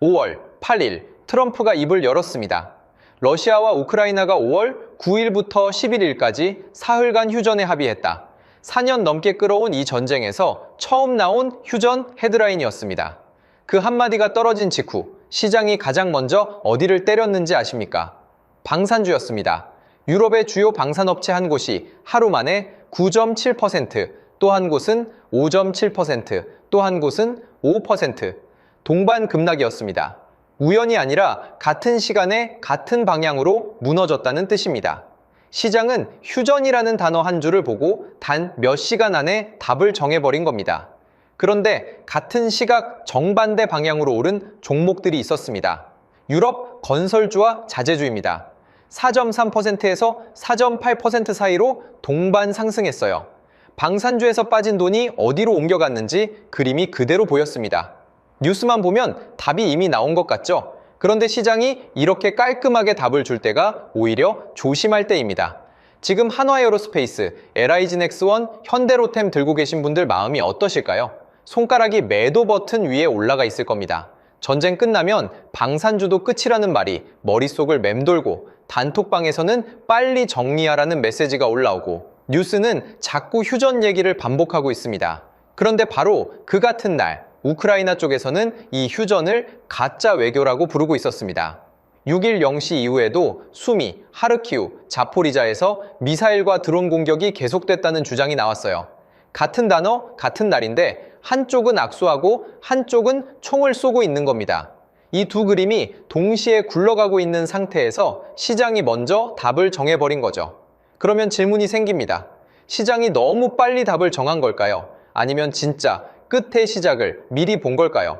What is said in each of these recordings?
5월 8일 트럼프가 입을 열었습니다. 러시아와 우크라이나가 5월 9일부터 11일까지 사흘간 휴전에 합의했다. 4년 넘게 끌어온 이 전쟁에서 처음 나온 휴전 헤드라인이었습니다. 그 한마디가 떨어진 직후 시장이 가장 먼저 어디를 때렸는지 아십니까? 방산주였습니다. 유럽의 주요 방산업체 한 곳이 하루 만에 9.7%, 또 한 곳은 5.7%, 또 한 곳은 5%, 동반급락이었습니다. 우연이 아니라 같은 시간에 같은 방향으로 무너졌다는 뜻입니다. 시장은 휴전이라는 단어 한 줄을 보고 단 몇 시간 안에 답을 정해버린 겁니다. 그런데 같은 시각 정반대 방향으로 오른 종목들이 있었습니다. 유럽 건설주와 자재주입니다. 4.3%에서 4.8% 사이로 동반 상승했어요. 방산주에서 빠진 돈이 어디로 옮겨갔는지 그림이 그대로 보였습니다. 뉴스만 보면 답이 이미 나온 것 같죠? 그런데 시장이 이렇게 깔끔하게 답을 줄 때가 오히려 조심할 때입니다. 지금 한화에어로스페이스, LIG넥스원, 현대로템 들고 계신 분들 마음이 어떠실까요? 손가락이 매도 버튼 위에 올라가 있을 겁니다. 전쟁 끝나면 방산주도 끝이라는 말이 머릿속을 맴돌고 단톡방에서는 빨리 정리하라는 메시지가 올라오고 뉴스는 자꾸 휴전 얘기를 반복하고 있습니다. 그런데 바로 그 같은 날 우크라이나 쪽에서는 이 휴전을 가짜 외교라고 부르고 있었습니다. 6일 0시 이후에도 수미, 하르키우, 자포리자에서 미사일과 드론 공격이 계속됐다는 주장이 나왔어요. 같은 단어, 같은 날인데 한쪽은 악수하고 한쪽은 총을 쏘고 있는 겁니다. 이 두 그림이 동시에 굴러가고 있는 상태에서 시장이 먼저 답을 정해버린 거죠. 그러면 질문이 생깁니다. 시장이 너무 빨리 답을 정한 걸까요? 아니면 진짜 끝의 시작을 미리 본 걸까요?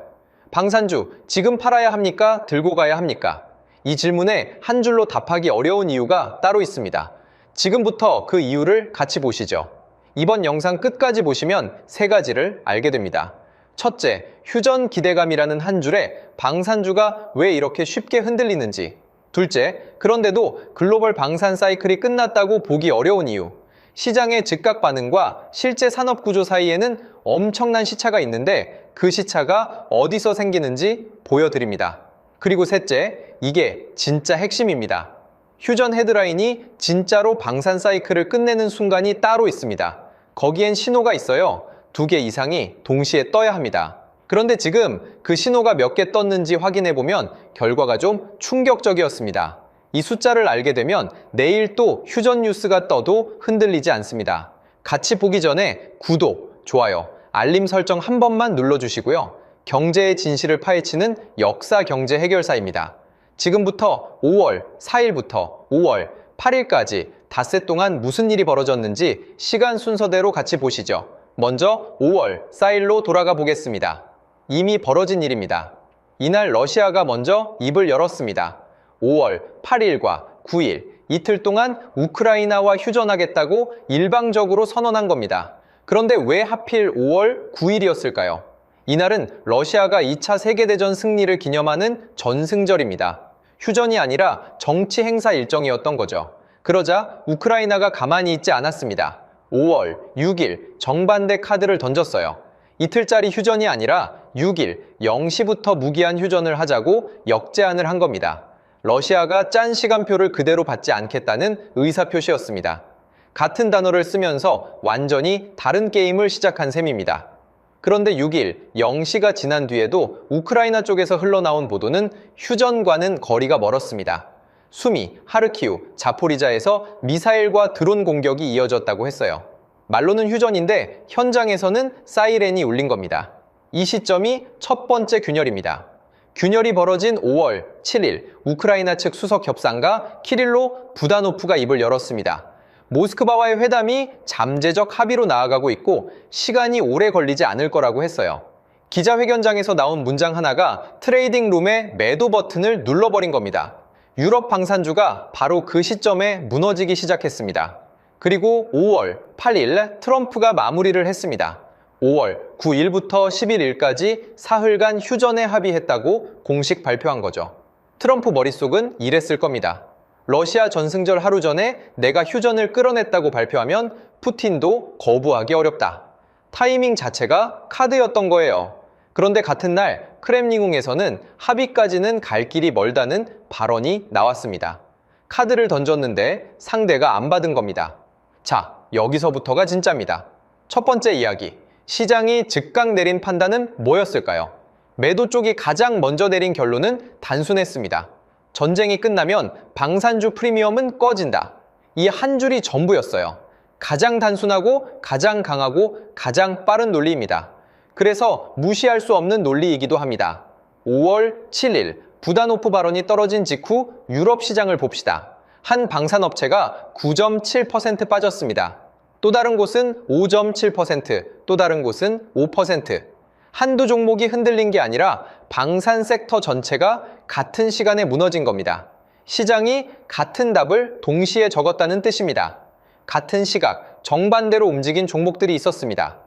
방산주, 지금 팔아야 합니까? 들고 가야 합니까? 이 질문에 한 줄로 답하기 어려운 이유가 따로 있습니다. 지금부터 그 이유를 같이 보시죠. 이번 영상 끝까지 보시면 세 가지를 알게 됩니다. 첫째, 휴전 기대감이라는 한 줄에 방산주가 왜 이렇게 쉽게 흔들리는지. 둘째, 그런데도 글로벌 방산 사이클이 끝났다고 보기 어려운 이유. 시장의 즉각 반응과 실제 산업 구조 사이에는 엄청난 시차가 있는데 그 시차가 어디서 생기는지 보여드립니다. 그리고 셋째, 이게 진짜 핵심입니다. 휴전 헤드라인이 진짜로 방산 사이클을 끝내는 순간이 따로 있습니다. 거기엔 신호가 있어요. 2개 이상이 동시에 떠야 합니다. 그런데 지금 그 신호가 몇 개 떴는지 확인해보면 결과가 좀 충격적이었습니다. 이 숫자를 알게 되면 내일 또 휴전 뉴스가 떠도 흔들리지 않습니다. 같이 보기 전에 구독, 좋아요, 알림 설정 한 번만 눌러주시고요. 경제의 진실을 파헤치는 역사 경제 해결사입니다. 지금부터 5월 4일부터 5월 8일까지 닷새 동안 무슨 일이 벌어졌는지 시간 순서대로 같이 보시죠. 먼저 5월 4일로 돌아가 보겠습니다. 이미 벌어진 일입니다. 이날 러시아가 먼저 입을 열었습니다. 5월 8일과 9일 이틀 동안 우크라이나와 휴전하겠다고 일방적으로 선언한 겁니다. 그런데 왜 하필 5월 9일이었을까요? 이날은 러시아가 2차 세계대전 승리를 기념하는 전승절입니다. 휴전이 아니라 정치 행사 일정이었던 거죠. 그러자 우크라이나가 가만히 있지 않았습니다. 5월 6일 정반대 카드를 던졌어요. 이틀짜리 휴전이 아니라 6일 0시부터 무기한 휴전을 하자고 역제안을 한 겁니다. 러시아가 짠 시간표를 그대로 받지 않겠다는 의사표시였습니다. 같은 단어를 쓰면서 완전히 다른 게임을 시작한 셈입니다. 그런데 6일 0시가 지난 뒤에도 우크라이나 쪽에서 흘러나온 보도는 휴전과는 거리가 멀었습니다. 수미, 하르키우, 자포리자에서 미사일과 드론 공격이 이어졌다고 했어요. 말로는 휴전인데 현장에서는 사이렌이 울린 겁니다. 이 시점이 첫 번째 균열입니다. 균열이 벌어진 5월 7일 우크라이나 측 수석 협상가 키릴로 부다노프가 입을 열었습니다. 모스크바와의 회담이 잠재적 합의로 나아가고 있고 시간이 오래 걸리지 않을 거라고 했어요. 기자회견장에서 나온 문장 하나가 트레이딩 룸의 매도 버튼을 눌러버린 겁니다. 유럽 방산주가 바로 그 시점에 무너지기 시작했습니다. 그리고 5월 8일 트럼프가 마무리를 했습니다. 5월 9일부터 11일까지 사흘간 휴전에 합의했다고 공식 발표한 거죠. 트럼프 머릿속은 이랬을 겁니다. 러시아 전승절 하루 전에 내가 휴전을 끌어냈다고 발표하면 푸틴도 거부하기 어렵다. 타이밍 자체가 카드였던 거예요. 그런데 같은 날 크렘리궁에서는 합의까지는 갈 길이 멀다는 발언이 나왔습니다. 카드를 던졌는데 상대가 안 받은 겁니다. 자, 여기서부터가 진짜입니다. 첫 번째 이야기, 시장이 즉각 내린 판단은 뭐였을까요? 매도 쪽이 가장 먼저 내린 결론은 단순했습니다. 전쟁이 끝나면 방산주 프리미엄은 꺼진다. 이 한 줄이 전부였어요. 가장 단순하고 가장 강하고 가장 빠른 논리입니다. 그래서 무시할 수 없는 논리이기도 합니다. 5월 7일 부다노프 발언이 떨어진 직후 유럽 시장을 봅시다. 한 방산업체가 9.7% 빠졌습니다. 또 다른 곳은 5.7%, 또 다른 곳은 5%. 한두 종목이 흔들린 게 아니라 방산 섹터 전체가 같은 시간에 무너진 겁니다. 시장이 같은 답을 동시에 적었다는 뜻입니다. 같은 시각, 정반대로 움직인 종목들이 있었습니다.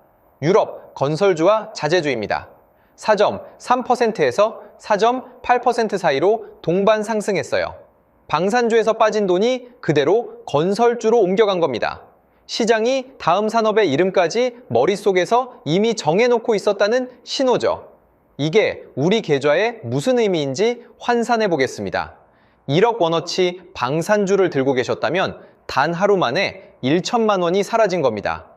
유럽, 건설주와 자재주입니다. 4.3%에서 4.8% 사이로 동반 상승했어요. 방산주에서 빠진 돈이 그대로 건설주로 옮겨간 겁니다. 시장이 다음 산업의 이름까지 머릿속에서 이미 정해놓고 있었다는 신호죠. 이게 우리 계좌에 무슨 의미인지 환산해 보겠습니다. 1억 원어치 방산주를 들고 계셨다면 단 하루 만에 1천만 원이 사라진 겁니다.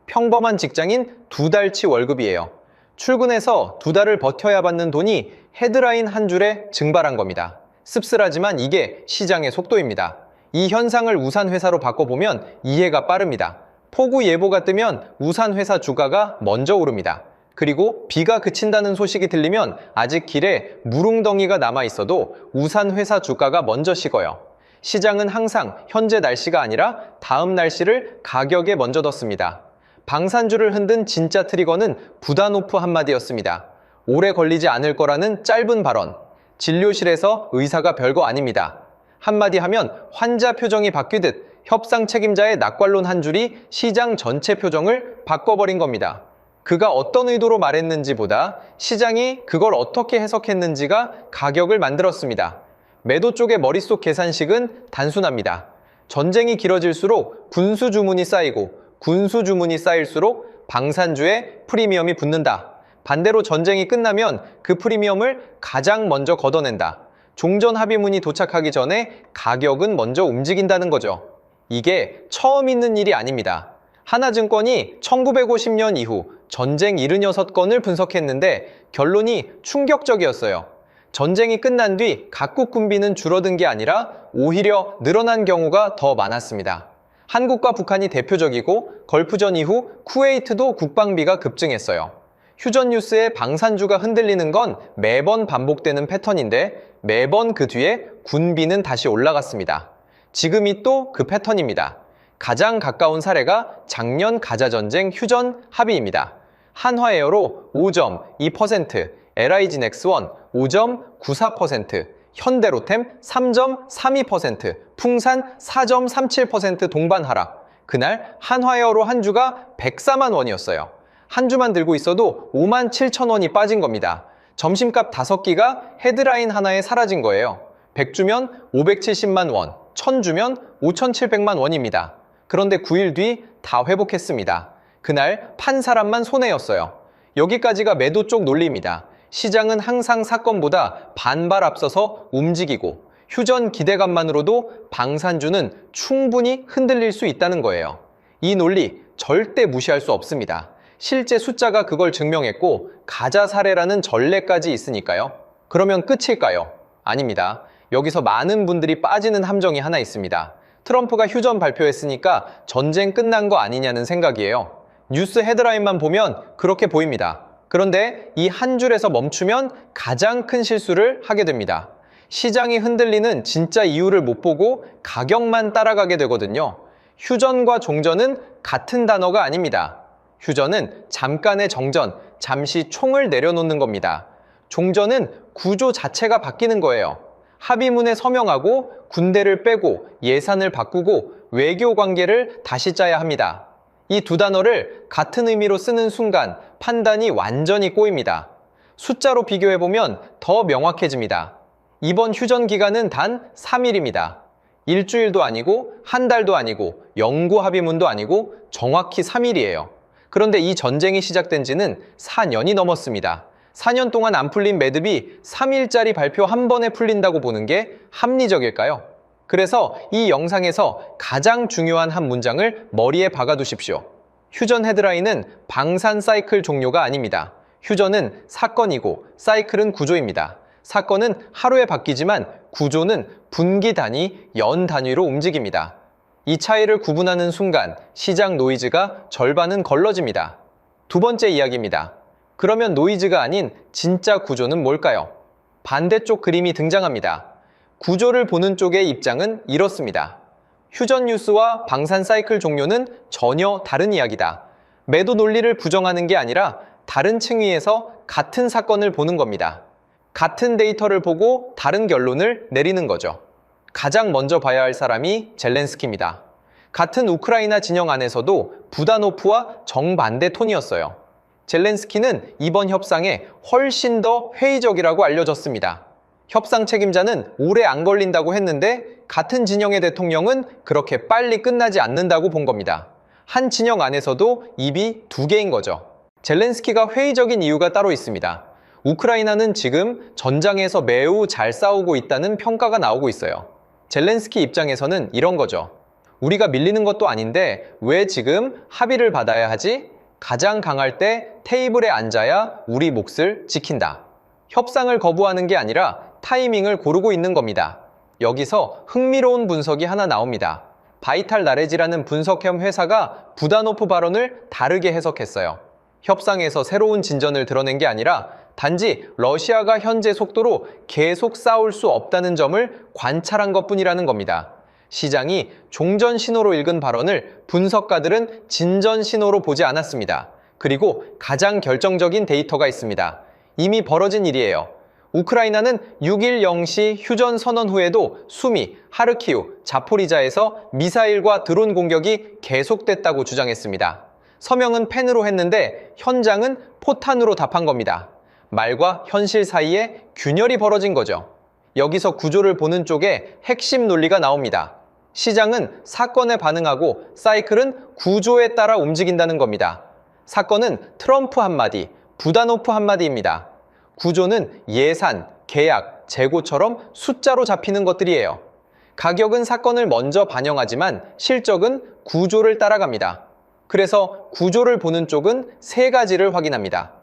평범한 직장인 2달치 월급이에요. 출근해서 2달을 버텨야 받는 돈이 헤드라인 한 줄에 증발한 겁니다. 씁쓸하지만 이게 시장의 속도입니다. 이 현상을 우산회사로 바꿔보면 이해가 빠릅니다. 폭우 예보가 뜨면 우산회사 주가가 먼저 오릅니다. 그리고 비가 그친다는 소식이 들리면 아직 길에 무릉덩이가 남아있어도 우산회사 주가가 먼저 식어요. 시장은 항상 현재 날씨가 아니라 다음 날씨를 가격에 먼저 뒀습니다. 방산주를 흔든 진짜 트리거는 부다노프 한마디였습니다. 오래 걸리지 않을 거라는 짧은 발언. 진료실에서 의사가 별거 아닙니다. 한마디 하면 환자 표정이 바뀌듯 협상 책임자의 낙관론 한 줄이 시장 전체 표정을 바꿔버린 겁니다. 그가 어떤 의도로 말했는지보다 시장이 그걸 어떻게 해석했는지가 가격을 만들었습니다. 매도 쪽의 머릿속 계산식은 단순합니다. 전쟁이 길어질수록 군수 주문이 쌓이고 군수 주문이 쌓일수록 방산주에 프리미엄이 붙는다. 반대로 전쟁이 끝나면 그 프리미엄을 가장 먼저 걷어낸다. 종전 합의문이 도착하기 전에 가격은 먼저 움직인다는 거죠. 이게 처음 있는 일이 아닙니다. 하나증권이 1950년 이후 전쟁 76건을 분석했는데 결론이 충격적이었어요. 전쟁이 끝난 뒤 각국 군비는 줄어든 게 아니라 오히려 늘어난 경우가 더 많았습니다. 한국과 북한이 대표적이고 걸프전 이후 쿠웨이트도 국방비가 급증했어요. 휴전 뉴스에 방산주가 흔들리는 건 매번 반복되는 패턴인데 매번 그 뒤에 군비는 다시 올라갔습니다. 지금이 또 그 패턴입니다. 가장 가까운 사례가 작년 가자전쟁 휴전 합의입니다. 한화에어로 5.2%, LIG넥스원 5.94%, 현대로템 3.32%, 풍산 4.37% 동반 하락. 그날 한화에어로 한 주가 104만 원이었어요. 한 주만 들고 있어도 5만 7천 원이 빠진 겁니다. 점심값 5끼가 헤드라인 하나에 사라진 거예요. 100주면 570만 원, 1000주면 5,700만 원입니다. 그런데 9일 뒤 다 회복했습니다. 그날 판 사람만 손해였어요. 여기까지가 매도 쪽 논리입니다. 시장은 항상 사건보다 반발 앞서서 움직이고 휴전 기대감만으로도 방산주는 충분히 흔들릴 수 있다는 거예요. 이 논리 절대 무시할 수 없습니다. 실제 숫자가 그걸 증명했고 가자 사례라는 전례까지 있으니까요. 그러면 끝일까요? 아닙니다. 여기서 많은 분들이 빠지는 함정이 하나 있습니다. 트럼프가 휴전 발표했으니까 전쟁 끝난 거 아니냐는 생각이에요. 뉴스 헤드라인만 보면 그렇게 보입니다. 그런데 이 한 줄에서 멈추면 가장 큰 실수를 하게 됩니다. 시장이 흔들리는 진짜 이유를 못 보고 가격만 따라가게 되거든요. 휴전과 종전은 같은 단어가 아닙니다. 휴전은 잠깐의 정전, 잠시 총을 내려놓는 겁니다. 종전은 구조 자체가 바뀌는 거예요. 합의문에 서명하고 군대를 빼고 예산을 바꾸고 외교 관계를 다시 짜야 합니다. 이 두 단어를 같은 의미로 쓰는 순간 판단이 완전히 꼬입니다. 숫자로 비교해보면 더 명확해집니다. 이번 휴전 기간은 단 3일입니다. 일주일도 아니고 한 달도 아니고 영구 합의문도 아니고 정확히 3일이에요. 그런데 이 전쟁이 시작된 지는 4년이 넘었습니다. 4년 동안 안 풀린 매듭이 3일짜리 발표 한 번에 풀린다고 보는 게 합리적일까요? 그래서 이 영상에서 가장 중요한 한 문장을 머리에 박아두십시오. 휴전 헤드라인은 방산 사이클 종료가 아닙니다. 휴전은 사건이고 사이클은 구조입니다. 사건은 하루에 바뀌지만 구조는 분기 단위, 연 단위로 움직입니다. 이 차이를 구분하는 순간 시장 노이즈가 절반은 걸러집니다. 두 번째 이야기입니다. 그러면 노이즈가 아닌 진짜 구조는 뭘까요? 반대쪽 그림이 등장합니다. 구조를 보는 쪽의 입장은 이렇습니다. 휴전 뉴스와 방산 사이클 종료는 전혀 다른 이야기다. 매도 논리를 부정하는 게 아니라 다른 층위에서 같은 사건을 보는 겁니다. 같은 데이터를 보고 다른 결론을 내리는 거죠. 가장 먼저 봐야 할 사람이 젤렌스키입니다. 같은 우크라이나 진영 안에서도 부다노프와 정반대 톤이었어요. 젤렌스키는 이번 협상에 훨씬 더 회의적이라고 알려졌습니다. 협상 책임자는 오래 안 걸린다고 했는데 같은 진영의 대통령은 그렇게 빨리 끝나지 않는다고 본 겁니다. 한 진영 안에서도 입이 두 개인 거죠. 젤렌스키가 회의적인 이유가 따로 있습니다. 우크라이나는 지금 전장에서 매우 잘 싸우고 있다는 평가가 나오고 있어요. 젤렌스키 입장에서는 이런 거죠. 우리가 밀리는 것도 아닌데 왜 지금 합의를 받아야 하지? 가장 강할 때 테이블에 앉아야 우리 몫을 지킨다. 협상을 거부하는 게 아니라 타이밍을 고르고 있는 겁니다. 여기서 흥미로운 분석이 하나 나옵니다. 바이탈 나레지라는 분석형 회사가 부다노프 발언을 다르게 해석했어요. 협상에서 새로운 진전을 드러낸 게 아니라 단지 러시아가 현재 속도로 계속 싸울 수 없다는 점을 관찰한 것뿐이라는 겁니다. 시장이 종전 신호로 읽은 발언을 분석가들은 진전 신호로 보지 않았습니다. 그리고 가장 결정적인 데이터가 있습니다. 이미 벌어진 일이에요. 우크라이나는 6일 0시 휴전 선언 후에도 수미, 하르키우, 자포리자에서 미사일과 드론 공격이 계속됐다고 주장했습니다. 서명은 펜으로 했는데 현장은 포탄으로 답한 겁니다. 말과 현실 사이에 균열이 벌어진 거죠. 여기서 구조를 보는 쪽에 핵심 논리가 나옵니다. 시장은 사건에 반응하고 사이클은 구조에 따라 움직인다는 겁니다. 사건은 트럼프 한마디, 부다노프 한마디입니다. 구조는 예산, 계약, 재고처럼 숫자로 잡히는 것들이에요. 가격은 사건을 먼저 반영하지만 실적은 구조를 따라갑니다. 그래서 구조를 보는 쪽은 세 가지를 확인합니다.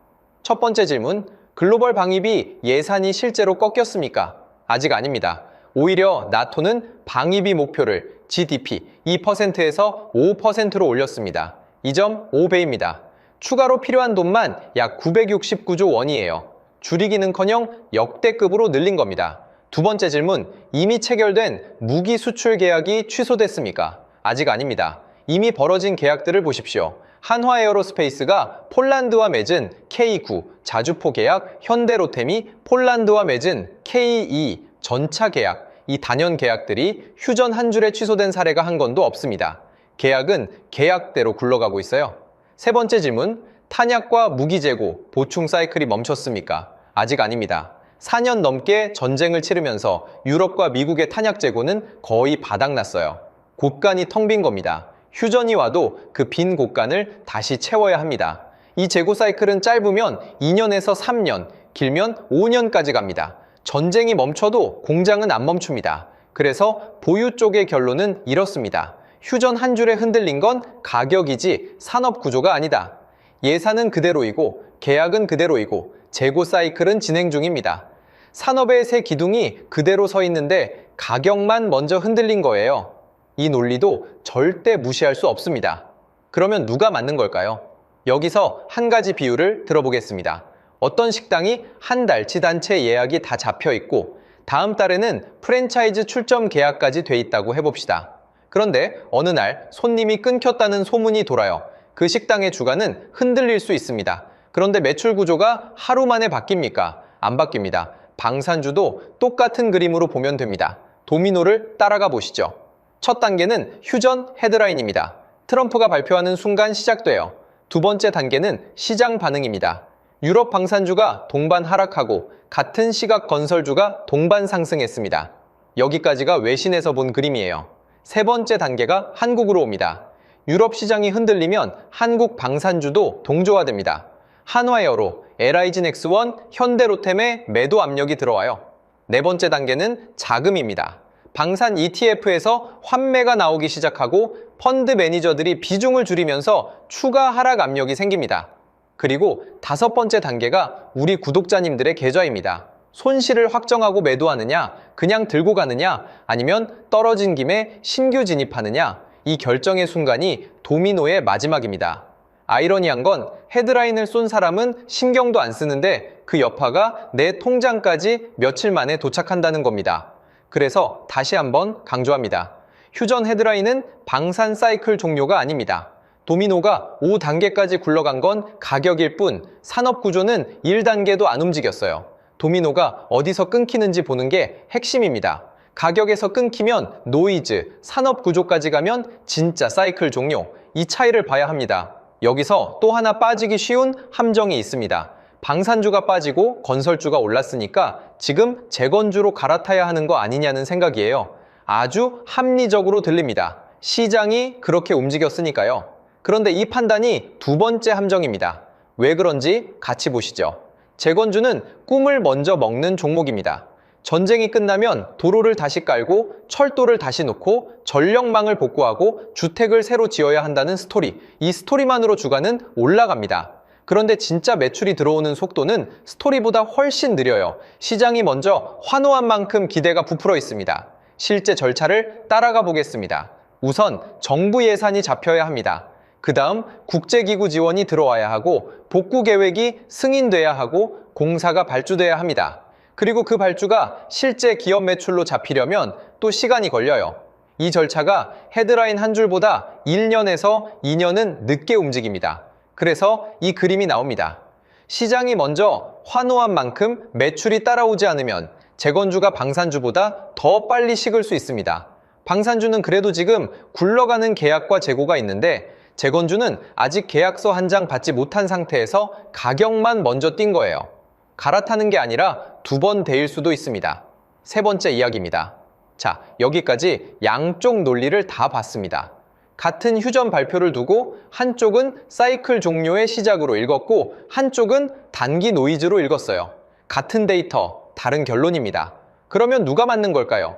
첫 번째 질문, 글로벌 방위비 예산이 실제로 꺾였습니까? 아직 아닙니다. 오히려 나토는 방위비 목표를 GDP 2%에서 5%로 올렸습니다. 이 점 5배입니다. 추가로 필요한 돈만 약 969조 원이에요. 줄이기는커녕 역대급으로 늘린 겁니다. 두 번째 질문, 이미 체결된 무기 수출 계약이 취소됐습니까? 아직 아닙니다. 이미 벌어진 계약들을 보십시오. 한화에어로스페이스가 폴란드와 맺은 K9 자주포 계약, 현대로템이 폴란드와 맺은 K2 전차 계약, 이 단연 계약들이 휴전 한 줄에 취소된 사례가 한 건도 없습니다. 계약은 계약대로 굴러가고 있어요. 세 번째 질문, 탄약과 무기 재고, 보충 사이클이 멈췄습니까? 아직 아닙니다. 4년 넘게 전쟁을 치르면서 유럽과 미국의 탄약 재고는 거의 바닥났어요. 곳간이 텅 빈 겁니다. 휴전이 와도 그 빈 곳간을 다시 채워야 합니다. 이 재고 사이클은 짧으면 2년에서 3년, 길면 5년까지 갑니다. 전쟁이 멈춰도 공장은 안 멈춥니다. 그래서 보유 쪽의 결론은 이렇습니다. 휴전 한 줄에 흔들린 건 가격이지 산업 구조가 아니다. 예산은 그대로이고 계약은 그대로이고 재고 사이클은 진행 중입니다. 산업의 새 기둥이 그대로 서 있는데 가격만 먼저 흔들린 거예요. 이 논리도 절대 무시할 수 없습니다. 그러면 누가 맞는 걸까요? 여기서 한 가지 비유를 들어보겠습니다. 어떤 식당이 한 달치 단체 예약이 다 잡혀 있고 다음 달에는 프랜차이즈 출점 계약까지 돼 있다고 해봅시다. 그런데 어느 날 손님이 끊겼다는 소문이 돌아요. 그 식당의 주가는 흔들릴 수 있습니다. 그런데 매출 구조가 하루 만에 바뀝니까? 안 바뀝니다. 방산주도 똑같은 그림으로 보면 됩니다. 도미노를 따라가 보시죠. 첫 단계는 휴전 헤드라인입니다. 트럼프가 발표하는 순간 시작돼요. 두 번째 단계는 시장 반응입니다. 유럽 방산주가 동반 하락하고 같은 시각 건설주가 동반 상승했습니다. 여기까지가 외신에서 본 그림이에요. 세 번째 단계가 한국으로 옵니다. 유럽 시장이 흔들리면 한국 방산주도 동조화됩니다. 한화에어로, LIG넥스원, 현대로템에 매도 압력이 들어와요. 네 번째 단계는 자금입니다. 방산 ETF에서 환매가 나오기 시작하고 펀드 매니저들이 비중을 줄이면서 추가 하락 압력이 생깁니다. 그리고 다섯 번째 단계가 우리 구독자님들의 계좌입니다. 손실을 확정하고 매도하느냐, 그냥 들고 가느냐, 아니면 떨어진 김에 신규 진입하느냐, 이 결정의 순간이 도미노의 마지막입니다. 아이러니한 건 헤드라인을 쏜 사람은 신경도 안 쓰는데 그 여파가 내 통장까지 며칠 만에 도착한다는 겁니다. 그래서 다시 한번 강조합니다. 휴전 헤드라인은 방산 사이클 종료가 아닙니다. 도미노가 5단계까지 굴러간 건 가격일 뿐 산업 구조는 1단계도 안 움직였어요. 도미노가 어디서 끊기는지 보는 게 핵심입니다. 가격에서 끊기면 노이즈, 산업 구조까지 가면 진짜 사이클 종료, 이 차이를 봐야 합니다. 여기서 또 하나 빠지기 쉬운 함정이 있습니다. 방산주가 빠지고 건설주가 올랐으니까 지금 재건주로 갈아타야 하는 거 아니냐는 생각이에요. 아주 합리적으로 들립니다. 시장이 그렇게 움직였으니까요. 그런데 이 판단이 두 번째 함정입니다. 왜 그런지 같이 보시죠. 재건주는 꿈을 먼저 먹는 종목입니다. 전쟁이 끝나면 도로를 다시 깔고 철도를 다시 놓고 전력망을 복구하고 주택을 새로 지어야 한다는 스토리. 이 스토리만으로 주가는 올라갑니다. 그런데 진짜 매출이 들어오는 속도는 스토리보다 훨씬 느려요. 시장이 먼저 환호한 만큼 기대가 부풀어 있습니다. 실제 절차를 따라가 보겠습니다. 우선 정부 예산이 잡혀야 합니다. 그 다음 국제기구 지원이 들어와야 하고 복구 계획이 승인돼야 하고 공사가 발주돼야 합니다. 그리고 그 발주가 실제 기업 매출로 잡히려면 또 시간이 걸려요. 이 절차가 헤드라인 한 줄보다 1년에서 2년은 늦게 움직입니다. 그래서 이 그림이 나옵니다. 시장이 먼저 환호한 만큼 매출이 따라오지 않으면 재건주가 방산주보다 더 빨리 식을 수 있습니다. 방산주는 그래도 지금 굴러가는 계약과 재고가 있는데 재건주는 아직 계약서 한 장 받지 못한 상태에서 가격만 먼저 뛴 거예요. 갈아타는 게 아니라 두 번 데일 수도 있습니다. 세 번째 이야기입니다. 자, 여기까지 양쪽 논리를 다 봤습니다. 같은 휴전 발표를 두고 한쪽은 사이클 종료의 시작으로 읽었고 한쪽은 단기 노이즈로 읽었어요. 같은 데이터, 다른 결론입니다. 그러면 누가 맞는 걸까요?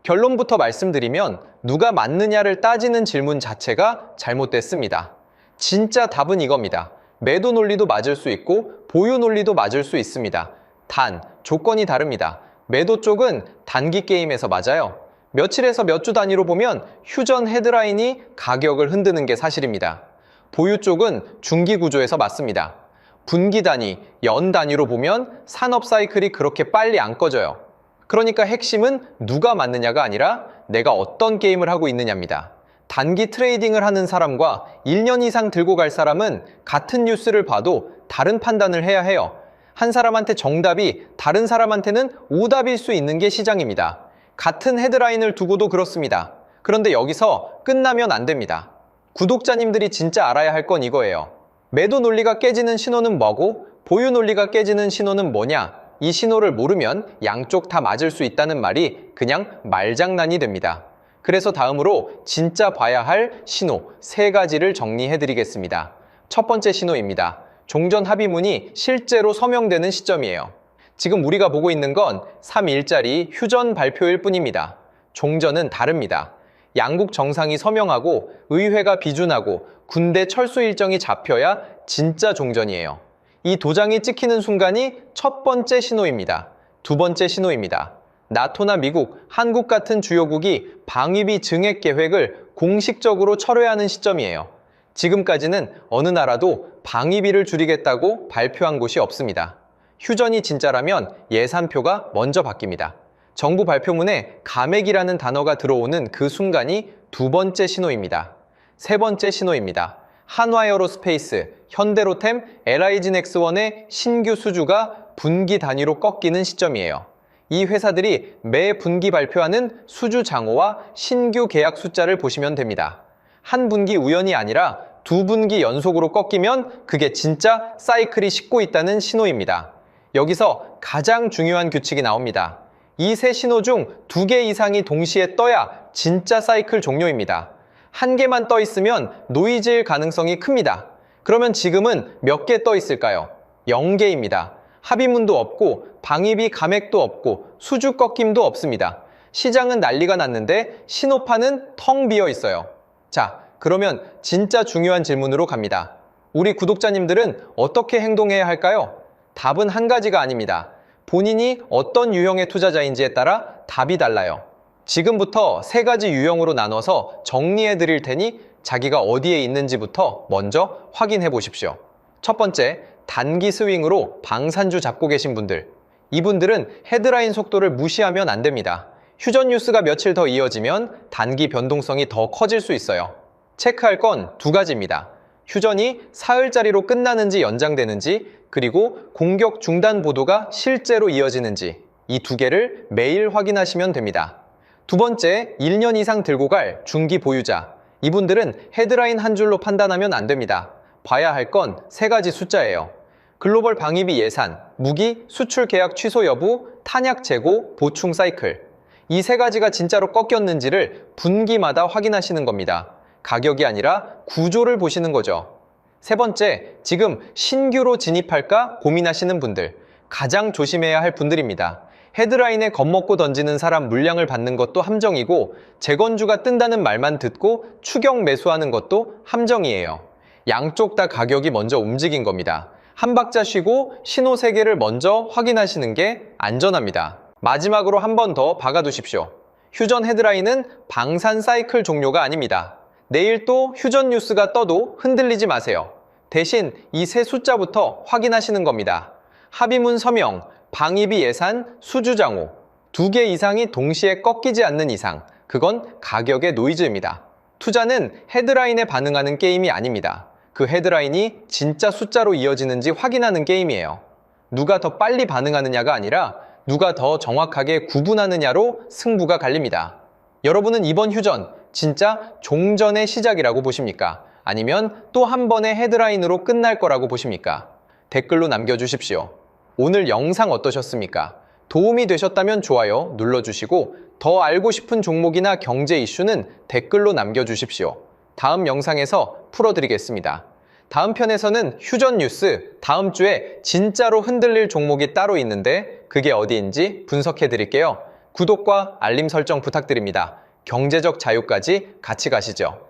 결론부터 말씀드리면 누가 맞느냐를 따지는 질문 자체가 잘못됐습니다. 진짜 답은 이겁니다. 매도 논리도 맞을 수 있고 보유 논리도 맞을 수 있습니다. 단, 조건이 다릅니다. 매도 쪽은 단기 게임에서 맞아요. 며칠에서 몇 주 단위로 보면 휴전 헤드라인이 가격을 흔드는 게 사실입니다. 보유 쪽은 중기 구조에서 맞습니다. 분기 단위, 연 단위로 보면 산업 사이클이 그렇게 빨리 안 꺼져요. 그러니까 핵심은 누가 맞느냐가 아니라 내가 어떤 게임을 하고 있느냐입니다. 단기 트레이딩을 하는 사람과 1년 이상 들고 갈 사람은 같은 뉴스를 봐도 다른 판단을 해야 해요. 한 사람한테 정답이 다른 사람한테는 오답일 수 있는 게 시장입니다. 같은 헤드라인을 두고도 그렇습니다. 그런데 여기서 끝나면 안 됩니다. 구독자님들이 진짜 알아야 할 건 이거예요. 매도 논리가 깨지는 신호는 뭐고 보유 논리가 깨지는 신호는 뭐냐? 이 신호를 모르면 양쪽 다 맞을 수 있다는 말이 그냥 말장난이 됩니다. 그래서 다음으로 진짜 봐야 할 신호 3가지를 정리해 드리겠습니다. 첫 번째 신호입니다. 종전 합의문이 실제로 서명되는 시점이에요. 지금 우리가 보고 있는 건 3일짜리 휴전 발표일 뿐입니다. 종전은 다릅니다. 양국 정상이 서명하고 의회가 비준하고 군대 철수 일정이 잡혀야 진짜 종전이에요. 이 도장이 찍히는 순간이 첫 번째 신호입니다. 두 번째 신호입니다. 나토나 미국, 한국 같은 주요국이 방위비 증액 계획을 공식적으로 철회하는 시점이에요. 지금까지는 어느 나라도 방위비를 줄이겠다고 발표한 곳이 없습니다. 휴전이 진짜라면 예산표가 먼저 바뀝니다. 정부 발표문에 감액이라는 단어가 들어오는 그 순간이 두 번째 신호입니다. 세 번째 신호입니다. 한화에어로스페이스, 현대로템, LIG넥스원의 신규 수주가 분기 단위로 꺾이는 시점이에요. 이 회사들이 매 분기 발표하는 수주 장호와 신규 계약 숫자를 보시면 됩니다. 한 분기 우연이 아니라 두 분기 연속으로 꺾이면 그게 진짜 사이클이 식고 있다는 신호입니다. 여기서 가장 중요한 규칙이 나옵니다. 이 세 신호 중 2개 이상이 동시에 떠야 진짜 사이클 종료입니다. 한 개만 떠 있으면 노이즈일 가능성이 큽니다. 그러면 지금은 몇 개 떠 있을까요? 0개입니다. 합의문도 없고 방위비 감액도 없고 수주 꺾임도 없습니다. 시장은 난리가 났는데 신호판은 텅 비어 있어요. 자, 그러면 진짜 중요한 질문으로 갑니다. 우리 구독자님들은 어떻게 행동해야 할까요? 답은 한 가지가 아닙니다. 본인이 어떤 유형의 투자자인지에 따라 답이 달라요. 지금부터 3가지 유형으로 나눠서 정리해 드릴 테니 자기가 어디에 있는지부터 먼저 확인해 보십시오. 첫 번째, 단기 스윙으로 방산주 잡고 계신 분들. 이분들은 헤드라인 속도를 무시하면 안 됩니다. 휴전 뉴스가 며칠 더 이어지면 단기 변동성이 더 커질 수 있어요. 체크할 건 2가지입니다. 휴전이 사흘짜리로 끝나는지 연장되는지, 그리고 공격 중단 보도가 실제로 이어지는지, 이 2개를 매일 확인하시면 됩니다. 두 번째, 1년 이상 들고 갈 중기 보유자. 이분들은 헤드라인 한 줄로 판단하면 안 됩니다. 봐야 할 건 3가지 숫자예요. 글로벌 방위비 예산, 무기, 수출 계약 취소 여부, 탄약 재고, 보충 사이클. 이 3가지가 진짜로 꺾였는지를 분기마다 확인하시는 겁니다. 가격이 아니라 구조를 보시는 거죠. 세 번째, 지금 신규로 진입할까 고민하시는 분들. 가장 조심해야 할 분들입니다. 헤드라인에 겁먹고 던지는 사람 물량을 받는 것도 함정이고, 재건주가 뜬다는 말만 듣고 추격 매수하는 것도 함정이에요. 양쪽 다 가격이 먼저 움직인 겁니다. 한 박자 쉬고 신호 3개를 먼저 확인하시는 게 안전합니다. 마지막으로 한 번 더 박아두십시오. 휴전 헤드라인은 방산 사이클 종료가 아닙니다. 내일 또 휴전 뉴스가 떠도 흔들리지 마세요. 대신 이 3 숫자부터 확인하시는 겁니다. 합의문 서명, 방위비 예산, 수주장호. 2개 이상이 동시에 꺾이지 않는 이상, 그건 가격의 노이즈입니다. 투자는 헤드라인에 반응하는 게임이 아닙니다. 그 헤드라인이 진짜 숫자로 이어지는지 확인하는 게임이에요. 누가 더 빨리 반응하느냐가 아니라 누가 더 정확하게 구분하느냐로 승부가 갈립니다. 여러분은 이번 휴전 진짜 종전의 시작이라고 보십니까? 아니면 또 한 번의 헤드라인으로 끝날 거라고 보십니까? 댓글로 남겨주십시오. 오늘 영상 어떠셨습니까? 도움이 되셨다면 좋아요 눌러주시고, 더 알고 싶은 종목이나 경제 이슈는 댓글로 남겨주십시오. 다음 영상에서 풀어드리겠습니다. 다음 편에서는 휴전 뉴스, 다음 주에 진짜로 흔들릴 종목이 따로 있는데 그게 어디인지 분석해드릴게요. 구독과 알림 설정 부탁드립니다. 경제적 자유까지 같이 가시죠.